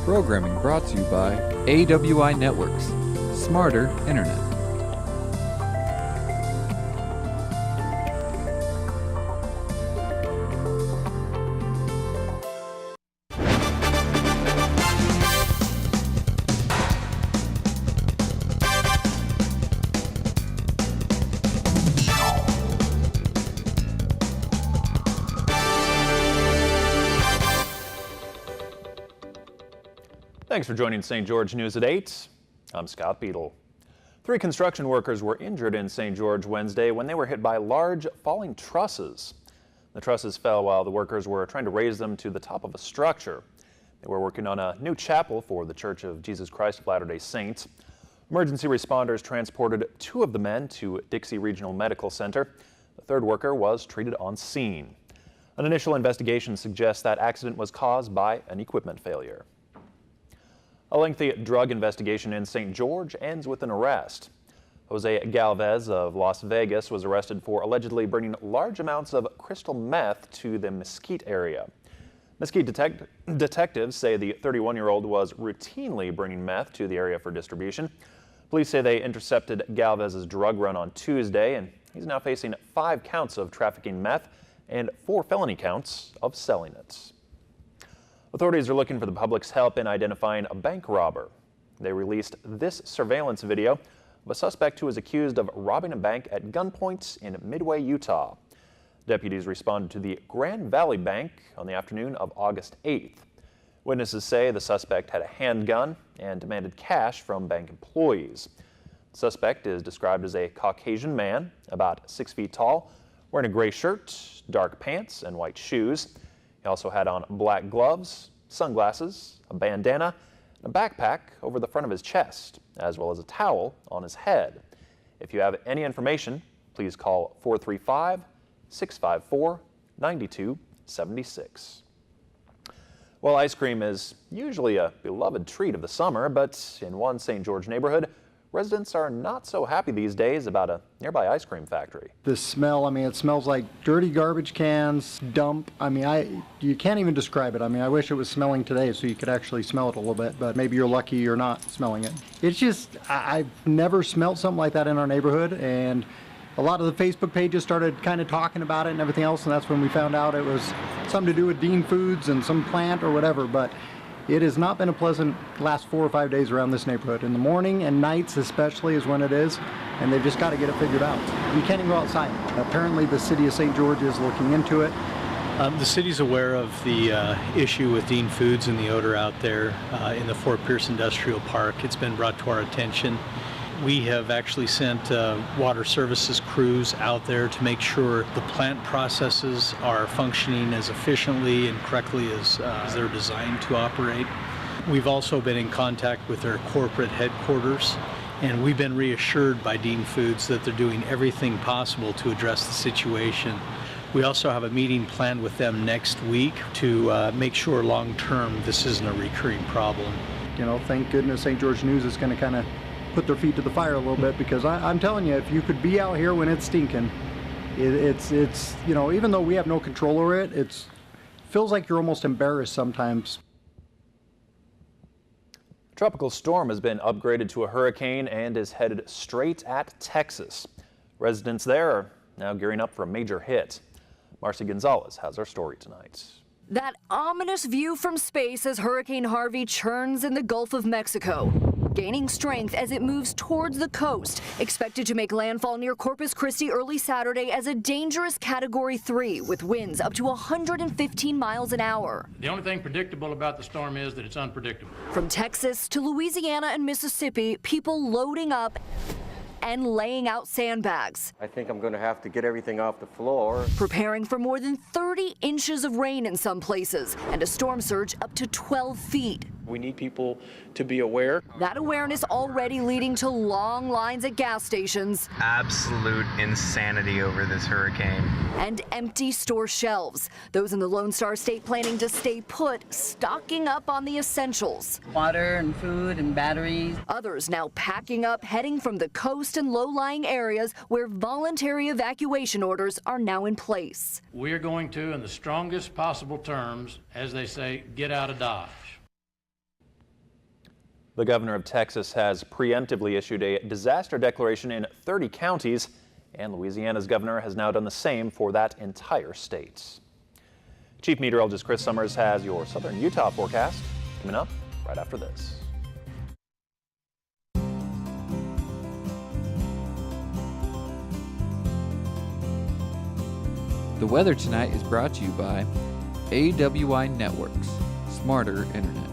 Programming brought to you by AWI Networks, Smarter Internet. Thanks for joining St. George News at 8. I'm Scott Beadle. 3 construction workers were injured in St. George Wednesday when they were hit by large falling trusses. The trusses fell while the workers were trying to raise them to the top of a structure. They were working on a new chapel for the Church of Jesus Christ of Latter-day Saints. Emergency responders transported 2 of the men to Dixie Regional Medical Center. The 3rd worker was treated on scene. An initial investigation suggests that accident was caused by an equipment failure. A lengthy drug investigation in St. George ends with an arrest. Jose Galvez of Las Vegas was arrested for allegedly bringing large amounts of crystal meth to the Mesquite area. Mesquite detectives say the 31-year-old was routinely bringing meth to the area for distribution. Police say they intercepted Galvez's drug run on Tuesday, and he's now facing 5 counts of trafficking meth and 4 felony counts of selling it. Authorities are looking for the public's help in identifying a bank robber. They released this surveillance video of a suspect who is accused of robbing a bank at gunpoint in Midway, Utah. Deputies responded to the Grand Valley Bank on the afternoon of August 8th. Witnesses say the suspect had a handgun and demanded cash from bank employees. The suspect is described as a Caucasian man, about 6 feet tall, wearing a gray shirt, dark pants, and white shoes. He also had on black gloves, sunglasses, a bandana, and a backpack over the front of his chest, as well as a towel on his head. If you have any information, please call 435-654-9276. Well, ice cream is usually a beloved treat of the summer, but in one St. George neighborhood, residents are not so happy these days about a nearby ice cream factory. The smell, it smells like dirty garbage cans, dump. You can't even describe it. I wish it was smelling today so you could actually smell it a little bit, but maybe you're lucky you're not smelling it. It's just, I've never smelled something like that in our neighborhood, and a lot of the Facebook pages started kind of talking about it and everything else, and that's when we found out it was something to do with Dean Foods and some plant or whatever, but it has not been a pleasant last 4 or 5 days around this neighborhood. In the morning and nights especially is when it is, and they've just got to get it figured out. You can't even go outside. Apparently the city of St. George is looking into it. The city's aware of the issue with Dean Foods and the odor out there in the Fort Pierce Industrial Park. It's been brought to our attention. We have actually sent water services crews out there to make sure the plant processes are functioning as efficiently and correctly as they're designed to operate. We've also been in contact with their corporate headquarters, and we've been reassured by Dean Foods that they're doing everything possible to address the situation. We also have a meeting planned with them next week to make sure long-term this isn't a recurring problem. Thank goodness St. George News is going to kind of put their feet to the fire a little bit, because I'm telling you, if you could be out here when it's stinking, it's even though we have no control over it, it feels like you're almost embarrassed sometimes. A tropical storm has been upgraded to a hurricane and is headed straight at Texas. Residents there are now gearing up for a major hit. Marcy Gonzalez has our story tonight. That ominous view from space as Hurricane Harvey churns in the Gulf of Mexico, gaining strength as it moves towards the coast, expected to make landfall near Corpus Christi early Saturday as a dangerous Category 3 with winds up to 115 miles an hour. The only thing predictable about the storm is that it's unpredictable. From Texas to Louisiana and Mississippi, people loading up and laying out sandbags. I think I'm going to have to get everything off the floor. Preparing for more than 30 inches of rain in some places and a storm surge up to 12 feet. We need people to be aware. That awareness already leading to long lines at gas stations. Absolute insanity over this hurricane. And empty store shelves. Those in the Lone Star State planning to stay put, stocking up on the essentials. Water and food and batteries. Others now packing up, heading from the coast and low-lying areas where voluntary evacuation orders are now in place. We are going to, in the strongest possible terms, as they say, get out of Dodge. The governor of Texas has preemptively issued a disaster declaration in 30 counties, and Louisiana's governor has now done the same for that entire state. Chief Meteorologist Chris Summers has your southern Utah forecast coming up right after this. The weather tonight is brought to you by AWI Networks, smarter internet.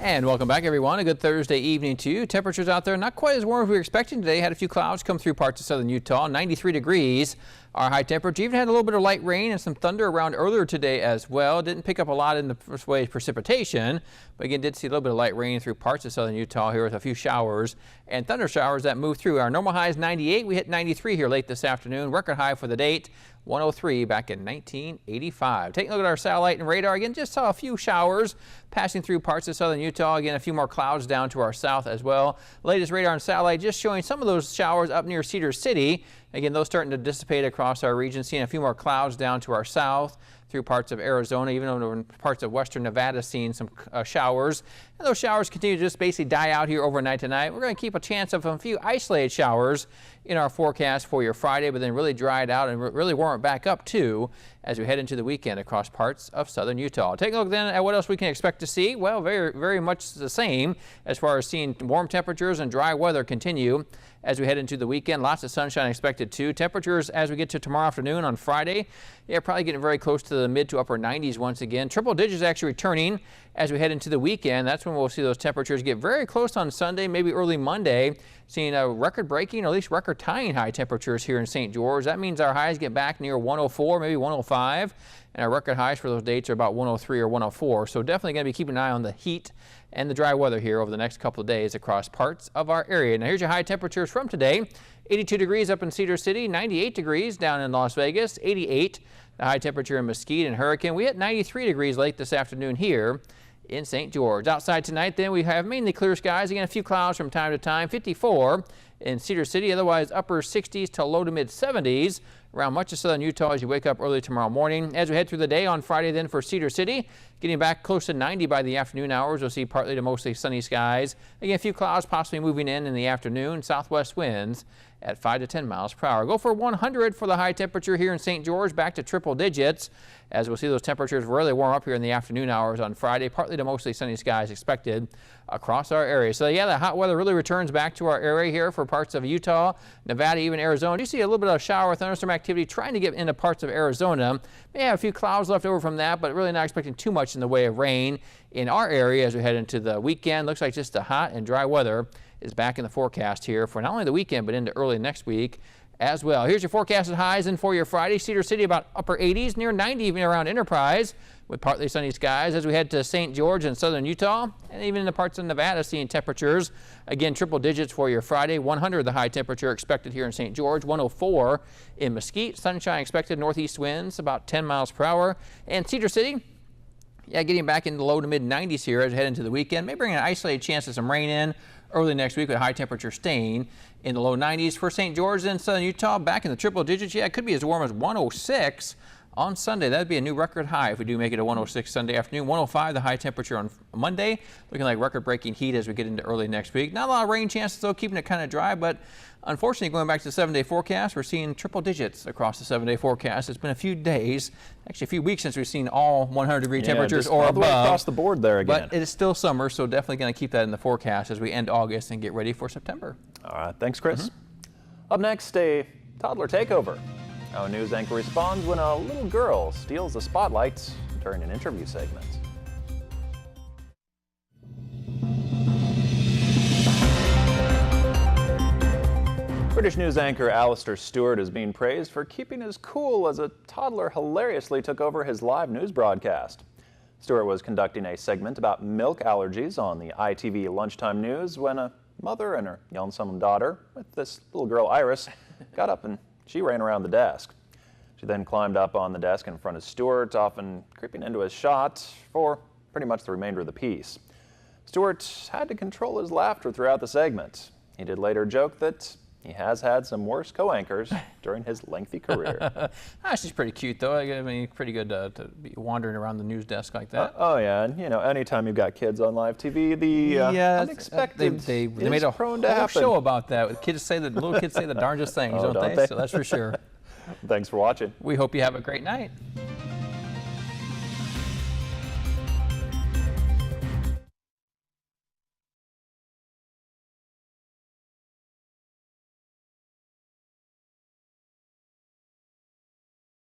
And welcome back, everyone. A good Thursday evening to you. Temperatures out there not quite as warm as we were expecting today. Had a few clouds come through parts of southern Utah. 93 degrees. Our high temperature. Even had a little bit of light rain and some thunder around earlier today as well. Didn't pick up a lot in the first way of precipitation, but again did see a little bit of light rain through parts of southern Utah here with a few showers and thunder showers that moved through. Our normal high is 98. We hit 93 here late this afternoon. Record high for the date, 103 back in 1985. Taking a look at our satellite and radar again, just saw a few showers passing through parts of southern Utah. Again, a few more clouds down to our south as well. Latest radar and satellite just showing some of those showers up near Cedar City. Again, those starting to dissipate across our region, seeing a few more clouds down to our south through parts of Arizona, even over in parts of western Nevada, seeing some showers. And those showers continue to just basically die out here overnight tonight. We're going to keep a chance of a few isolated showers in our forecast for your Friday, but then really dry it out and really warm it back up too as we head into the weekend across parts of southern Utah. Take a look then at what else we can expect to see. Well, very much the same as far as seeing warm temperatures and dry weather continue as we head into the weekend. Lots of sunshine expected too. Temperatures as we get to tomorrow afternoon on Friday, yeah, probably getting very close to the mid to upper 90s once again. Triple digits actually returning as we head into the weekend. That's when we'll see those temperatures get very close on Sunday, maybe early Monday, seeing a record-breaking or at least record-tying high temperatures here in St. George. That means our highs get back near 104, maybe 105, and our record highs for those dates are about 103 or 104. So definitely going to be keeping an eye on the heat and the dry weather here over the next couple of days across parts of our area. Now here's your high temperatures from today. 82 degrees up in Cedar City, 98 degrees down in Las Vegas, 88 the high temperature in Mesquite and Hurricane. We hit 93 degrees late this afternoon here in St. George. Outside tonight then we have mainly clear skies, again a few clouds from time to time, 54 in Cedar City, otherwise upper 60s to low to mid 70s around much of southern Utah as you wake up early tomorrow morning. As we head through the day on Friday then for Cedar City, getting back close to 90 by the afternoon hours. We'll see partly to mostly sunny skies. Again, a few clouds possibly moving in the afternoon. Southwest winds at 5 to 10 miles per hour. Go for 100 for the high temperature here in St. George, back to triple digits as we'll see those temperatures really warm up here in the afternoon hours on Friday. Partly to mostly sunny skies expected across our area. So yeah, the hot weather really returns back to our area here for parts of Utah, Nevada, even Arizona. You see a little bit of shower thunderstorm activity trying to get into parts of Arizona. May have a few clouds left over from that, but really not expecting too much in the way of rain in our area as we head into the weekend. Looks like just the hot and dry weather is back in the forecast here for not only the weekend, but into early next week as well. Here's your forecasted highs and for your Friday. Cedar City about upper 80s, near 90 even around Enterprise with partly sunny skies as we head to St. George and southern Utah and even in the parts of Nevada seeing temperatures again triple digits for your Friday. 100 the high temperature expected here in St. George, 104 in Mesquite. Sunshine expected, northeast winds about 10 miles per hour. And Cedar City, yeah, getting back into the low to mid 90s here as we head into the weekend. May bring an isolated chance of some rain in early next week with high temperature staying in the low 90s. For St. George and southern Utah, back in the triple digits. Yeah, it could be as warm as 106 on Sunday. That'd be a new record high if we do make it a 106 Sunday afternoon. 105 the high temperature on Monday. Looking like record-breaking heat as we get into early next week. Not a lot of rain chances though, keeping it kind of dry, but unfortunately going back to the 7-day forecast, we're seeing triple digits across the 7-day forecast. It's been a few days, actually a few weeks since we've seen all 100-degree temperatures or all the above. way across the board there again. But it is still summer, so definitely going to keep that in the forecast as we end August and get ready for September. All right, thanks, Chris. Up next, a toddler takeover. Our news anchor responds when a little girl steals the spotlight during an interview segment. British news anchor Alistair Stewart is being praised for keeping his cool as a toddler hilariously took over his live news broadcast. Stewart was conducting a segment about milk allergies on the ITV lunchtime news when a mother and her young daughter, with this little girl Iris, got up and she ran around the desk. She then climbed up on the desk in front of Stewart, often creeping into his shot for pretty much the remainder of the piece. Stewart had to control his laughter throughout the segment. He did later joke that He has had some worse co-anchors during his lengthy career. She's pretty cute, though. I mean, pretty good to be wandering around the news desk like that. Oh, yeah. And, you know, anytime you've got kids on live TV, the unexpected they is made a prone to whole happen. show about that. Little kids say the darndest things, Oh, don't they? So that's for sure. Thanks for watching. We hope you have a great night.